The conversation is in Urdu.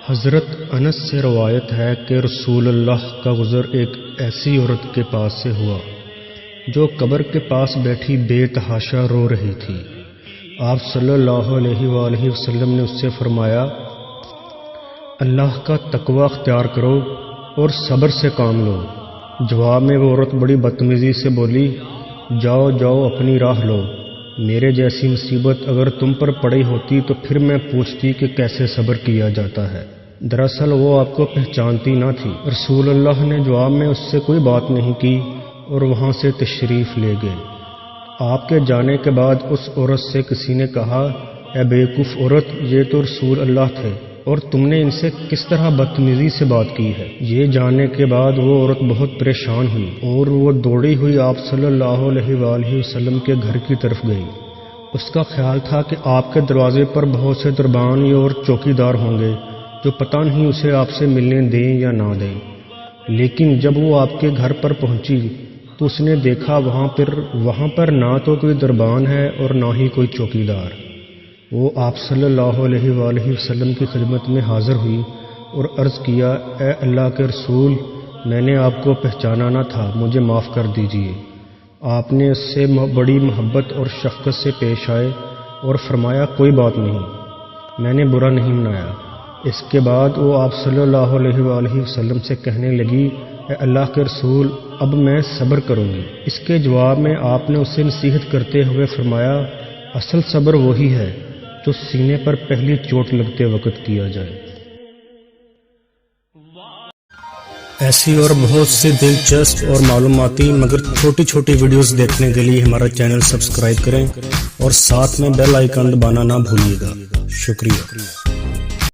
حضرت انس سے روایت ہے کہ رسول اللہ کا گزر ایک ایسی عورت کے پاس سے ہوا جو قبر کے پاس بیٹھی بے تحاشا رو رہی تھی۔ آپ صلی اللہ علیہ وآلہ وسلم نے اس سے فرمایا، اللہ کا تقوی اختیار کرو اور صبر سے کام لو۔ جواب میں وہ عورت بڑی بدتمیزی سے بولی، جاؤ جاؤ اپنی راہ لو، میرے جیسی مصیبت اگر تم پر پڑی ہوتی تو پھر میں پوچھتی کہ کیسے صبر کیا جاتا ہے۔ دراصل وہ آپ کو پہچانتی نہ تھی۔ رسول اللہ نے جواب میں اس سے کوئی بات نہیں کی اور وہاں سے تشریف لے گئے۔ آپ کے جانے کے بعد اس عورت سے کسی نے کہا، اے بیوقوف عورت، یہ تو رسول اللہ تھے اور تم نے ان سے کس طرح بدتمیزی سے بات کی ہے۔ یہ جاننے کے بعد وہ عورت بہت پریشان ہوئی اور وہ دوڑی ہوئی آپ صلی اللہ علیہ وآلہ وسلم کے گھر کی طرف گئی۔ اس کا خیال تھا کہ آپ کے دروازے پر بہت سے دربان اور چوکی دار ہوں گے جو پتہ نہیں اسے آپ سے ملنے دیں یا نہ دیں۔ لیکن جب وہ آپ کے گھر پر پہنچی تو اس نے دیکھا وہاں پر نہ تو کوئی دربان ہے اور نہ ہی کوئی چوکی دار۔ وہ آپ صلی اللہ علیہ وآلہ وسلم کی خدمت میں حاضر ہوئی اور عرض کیا، اے اللہ کے رسول، میں نے آپ کو پہچانا نہ تھا، مجھے معاف کر دیجیے۔ آپ نے اس سے بڑی محبت اور شفقت سے پیش آئے اور فرمایا، کوئی بات نہیں، میں نے برا نہیں منایا۔ اس کے بعد وہ آپ صلی اللہ علیہ وآلہ وسلم سے کہنے لگی، اے اللہ کے رسول، اب میں صبر کروں گی۔ اس کے جواب میں آپ نے اسے نصیحت کرتے ہوئے فرمایا، اصل صبر وہی ہے جو سینے پر پہلی چوٹ لگتے وقت کیا جائے۔ ایسی اور بہت سی دلچسپ اور معلوماتی مگر چھوٹی چھوٹی ویڈیوز دیکھنے کے لیے ہمارا چینل سبسکرائب کریں اور ساتھ میں بیل آئیکن دبانا نہ بھولیے گا۔ شکریہ۔